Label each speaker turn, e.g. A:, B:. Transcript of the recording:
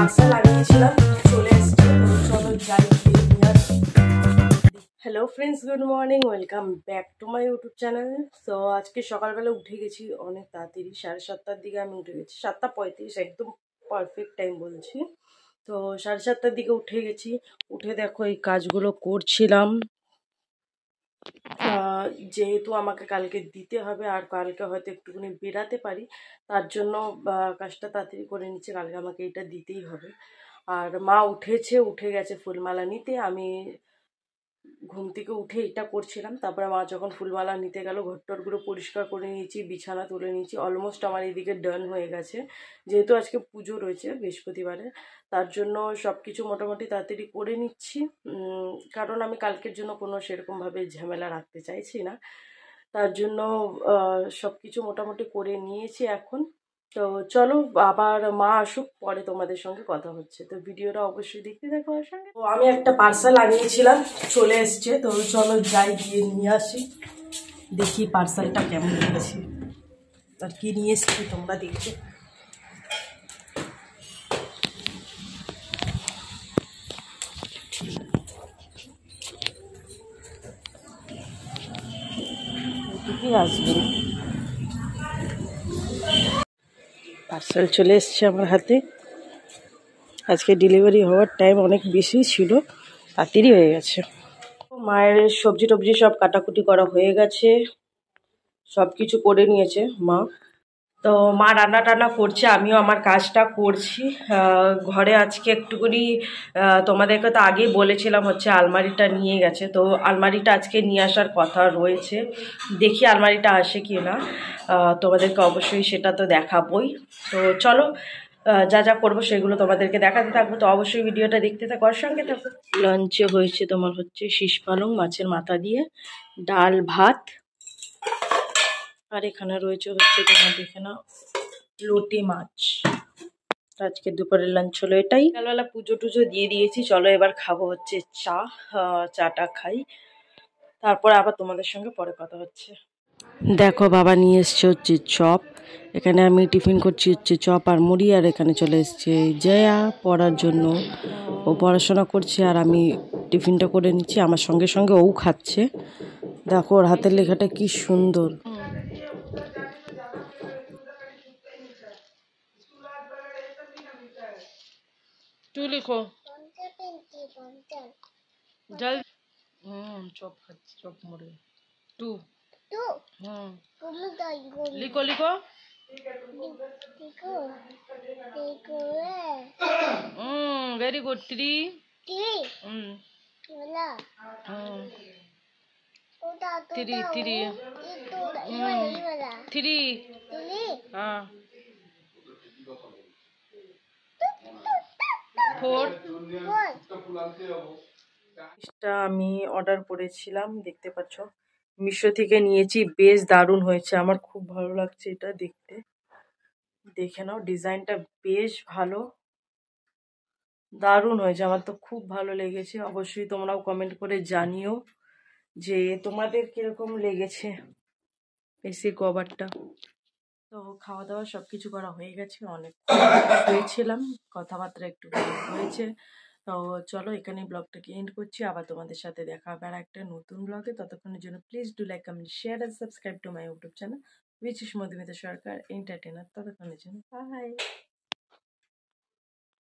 A: Parcel লাগিয়েছিলাম, চলে এসছে। চলো যাই গিয়ে নিয়ে আসি। Hello friends, good morning, welcome back to my YouTube channel. তো আজকে সকালবেলা উঠে গেছি অনেক তাড়াতাড়ি, 7:30টার দিকে আমি উঠে গেছি। 7:35 একদম পারফেক্ট টাইম বলছি। তো 7:30টার দিকে উঠে গেছি। উঠে দেখো এই কাজগুলো করছিলাম, যেহেতু আমাকে কালকে দিতে হবে আর কালকে হয়তো একটুখানি বেরাতে পারি, তার জন্য কাজটা তাড়াতাড়ি করে নিচ্ছে। কালকে আমাকে এটা দিতেই হবে। আর মা উঠে গেছে ফুলমালা নিতে। আমি ঘুম থেকে উঠে এটা করছিলাম। তারপরে মা যখন ফুলমালা নিতে গেল, ঘরটরগুলো পরিষ্কার করে নিয়েছি, বিছানা তুলে নিয়েছি। অলমোস্ট আমার এদিকে ডান হয়ে গেছে, যেহেতু আজকে পুজো রয়েছে বৃহস্পতিবারে, তার জন্য সব কিছু মোটামুটি তাড়াতাড়ি করে নিচ্ছি। কারণ আমি কালকের জন্য কোনো সেরকমভাবে ঝামেলা রাখতে চাইছি না, তার জন্য সব কিছু মোটামুটি করে নিয়েছি এখন। তো চলো আবার মা আসুক, পরে তোমাদের সঙ্গে কথা হচ্ছে। তো ভিডিওটা অবশ্যই দেখতে দেখো আমার সঙ্গে। তো আমি একটা পার্সেল আনিয়েছিলাম, চলে এসছে। তো চলো যাই গিয়ে নিয়ে আসি, দেখি পার্সেলটা কেমন লেগেছে আর কি নিয়ে এসছি তোমরা দেখবে। আসবে পার্সেল চলে এসছে আমার হাতে। আজকে ডেলিভারি হওয়ার টাইম অনেক বেশি ছিল, তাড়াতাড়ি হয়ে গেছে। মায়ের সবজি টবজি সব কাটাকুটি করা হয়ে গেছে, সব কিছু করে নিয়েছে মা। তো মা রান্না টান্না করছে, আমিও আমার কাজটা করছি। ঘরে আজকে একটুখানি তোমাদেরকে তো আগেই বলেছিলাম হচ্ছে আলমারিটা নিয়ে গেছে, তো আলমারিটা আজকে নিয়ে আসার কথা রয়েছে। দেখি আলমারিটা আসে কি না, তোমাদেরকে অবশ্যই সেটা তো দেখাবই। তো চলো যা যা করবো সেগুলো তোমাদেরকে দেখাতে থাকবো, তো অবশ্যই ভিডিওটা দেখতে থাকো আর সঙ্গে থাকো। লাঞ্চে হয়েছে তোমার হচ্ছে শীষ পালং মাছের মাথা দিয়ে ডাল ভাত, আর এখানে রয়েছে হচ্ছে তোমার দেখে না লোটে মাছ। আজকে দুপুরের লাঞ্চ হলো এটাই। সকালবেলা পুজো টুজো দিয়ে দিয়েছি, চলো এবার খাবো হচ্ছে চা। চাটা খাই, তারপর আবার তোমাদের সঙ্গে পরে কথা হচ্ছে। দেখো বাবা নিয়ে এসছে হচ্ছে চপ, এখানে আমি টিফিন করছি হচ্ছে চপ আর মুড়ি। আর এখানে চলে এসছে জয়া পড়ার জন্য, ও পড়াশোনা করছে আর আমি টিফিনটা করে নিচ্ছি। আমার সঙ্গে সঙ্গে ও খাচ্ছে। দেখো ওর হাতের লেখাটা কি সুন্দর। तू लिखो जल चौप चौप मोड़े टू लिखो लिखो very good three three three three हाँ এটা আমি অর্ডার করেছিলাম, দেখতে পাচ্ছ মিশো থেকে নিয়েছি। বেশ দারুণ হয়েছে, আমার খুব ভালো লাগছে এটা দেখতে। দেখে নাও ডিজাইনটা বেশ ভালো, দারুণ হয়েছে, আমার তো খুব ভালো লেগেছে। অবশ্যই তোমরাও কমেন্ট করে জানিও যে তোমাদের কিরকম লেগেছে এসি কভারটা। তো খাওয়া দাওয়া সব কিছু করা হয়ে গেছে, অনেক হয়েছিলাম, কথাবার্তা একটু হয়েছে। তো চলো এখানে ব্লগটাকে এন্ড করছি, আবার তোমাদের সাথে দেখা হবে আর একটা নতুন ব্লগে। ততক্ষণের জন্য please do like, comment, share আর subscribe to my YouTube channel which is Madhumita Sarkar entertainer. ততক্ষণের জন্য বাই।